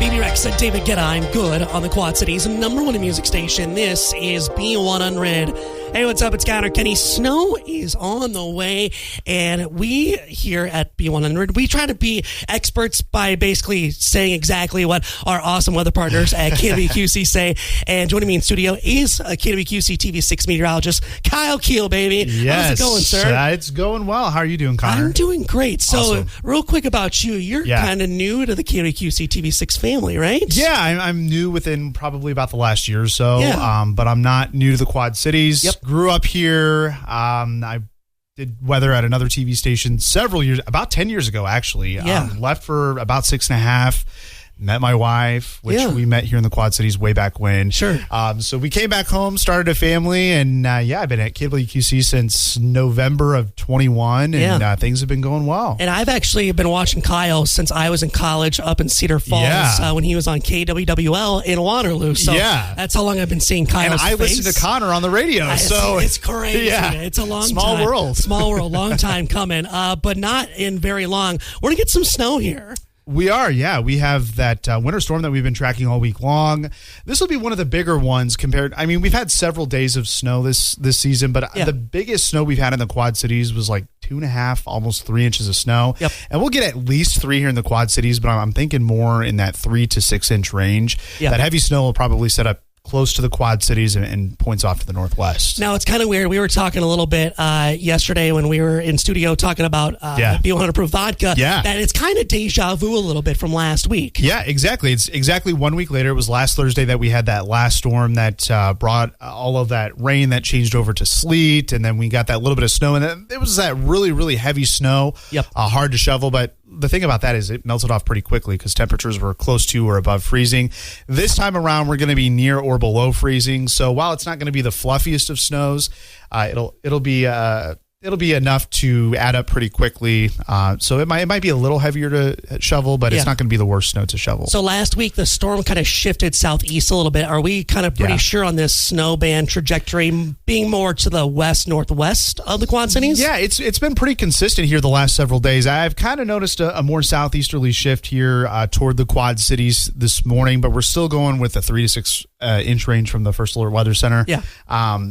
Baby Rex and David Guetta, I'm Good on the Quad Cities' #1 music station. This is B100. Hey, what's up? It's Connor Kenny. Snow is on the way, and we here at B100, we try to be experts by basically saying exactly what our awesome weather partners at KWQC say. And joining me in studio is a KWQC-TV6 Meteorologist Kyle Kiel, baby. Yes. How's it going, sir? It's going well. How are you doing, Connor? I'm doing great. So, awesome. Real quick about you. You're kind of new to the KWQC-TV6 family, right? Yeah, I'm new within probably about the last year or so, Yeah. but I'm not new to the Quad Cities. Yep. Grew up here. I did weather at another TV station several years, about 10 years ago, actually. Yeah. Left for about 6.5. Met my wife, which we met here in the Quad Cities way back when. Sure. So we came back home, started a family, and I've been at KWQC since November of 21, and things have been going well. And I've actually been watching Kyle since I was in college up in Cedar Falls when he was on KWWL in Waterloo. So that's how long I've been seeing Kyle's And I face. listen to Connor on the radio. So it's crazy. Yeah. It's a long Small time. world. Small world. Long time coming, but not in very long. We're going to get some snow here. We are, yeah. We have that winter storm that we've been tracking all week long. This will be one of the bigger ones compared. I mean, we've had several days of snow this season, but the biggest snow we've had in the Quad Cities was like 2.5, almost 3 inches of snow. Yep. And we'll get at least 3 here in the Quad Cities, but I'm thinking more in that 3 to 6 inch range. Yep. That heavy snow will probably set up close to the Quad Cities and points off to the northwest. Now, it's kind of weird. We were talking a little bit yesterday when we were in studio talking about B100 Proof Vodka, that it's kind of deja vu a little bit from last week. Yeah, exactly. It's exactly 1 week later. It was last Thursday that we had that last storm that brought all of that rain that changed over to sleet, and then we got that little bit of snow, and then it was that really, really heavy snow, hard to shovel, but the thing about that is it melted off pretty quickly because temperatures were close to or above freezing. This time around, we're going to be near or below freezing. So while it's not going to be the fluffiest of snows, it'll be enough to add up pretty quickly. So it might be a little heavier to shovel, but it's not going to be the worst snow to shovel. So last week the storm kind of shifted southeast a little bit. Are we kind of pretty sure on this snow band trajectory being more to the west northwest of the Quad Cities? Yeah, it's been pretty consistent here the last several days. I've kind of noticed a more southeasterly shift here toward the Quad Cities this morning, but we're still going with the 3 to 6 inch range from the First Alert Weather Center. Yeah.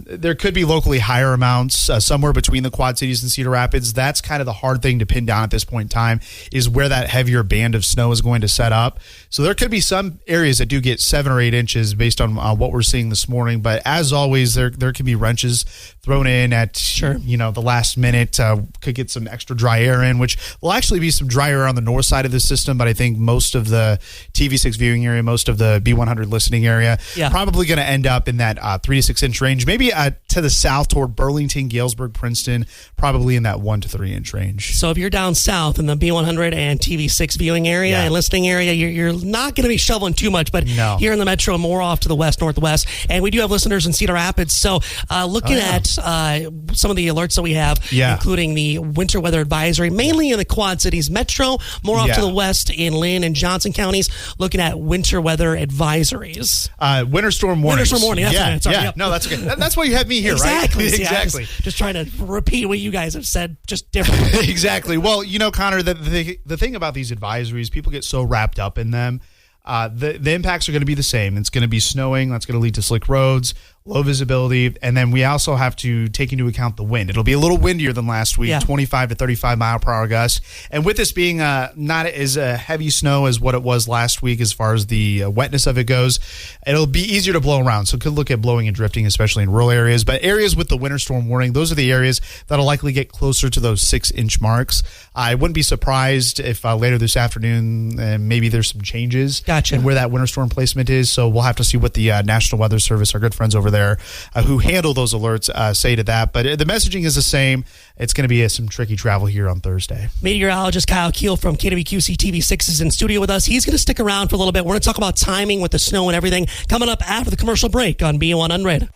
There could be locally higher amounts somewhere between the Quad Cities and Cedar Rapids. That's kind of the hard thing to pin down at this point in time, is where that heavier band of snow is going to set up. So there could be some areas that do get 7 or 8 inches based on what we're seeing this morning. But as always, there can be wrenches thrown in at the last minute. Could get some extra dry air in, which will actually be some dry air on the north side of the system. But I think most of the TV6 viewing area, most of the B100 listening area, probably going to end up in that 3 to 6 inch range. Maybe to the south toward Burlington, Galesburg, Princeton, probably in that 1 to 3 inch range. So if you're down south in the B100 and TV6 viewing area and listening area, you're not going to be shoveling too much, but here in the metro, more off to the west northwest. And we do have listeners in Cedar Rapids. So looking at some of the alerts that we have, including the winter weather advisory, mainly in the Quad Cities metro, more off to the west in Lynn and Johnson counties, looking at winter weather advisories. Winter storm warnings. Winter storm warning. That's No, that's okay. That's why you have me here, exactly. right? See, exactly. Just trying to repeat what you guys have said, just differently. Exactly. Well, Connor, the thing about these advisories, people get so wrapped up in them. The impacts are going to be the same. It's going to be snowing. That's going to lead to slick roads, low visibility, and then we also have to take into account the wind. It'll be a little windier than last week, 25 to 35 mile per hour gusts. And with this being not as heavy snow as what it was last week as far as the wetness of it goes, it'll be easier to blow around. So it could look at blowing and drifting, especially in rural areas. But areas with the winter storm warning, those are the areas that'll likely get closer to those 6 inch marks. I wouldn't be surprised if later this afternoon, maybe there's some changes in where that winter storm placement is. So we'll have to see what the National Weather Service, our good friends over there who handle those alerts, say to that. But the messaging is the same. It's going to be some tricky travel here on Thursday. Meteorologist Kyle Kiel from KWQC-TV6 is in studio with us. He's going to stick around for a little bit. We're going to talk about timing with the snow and everything coming up after the commercial break on B100.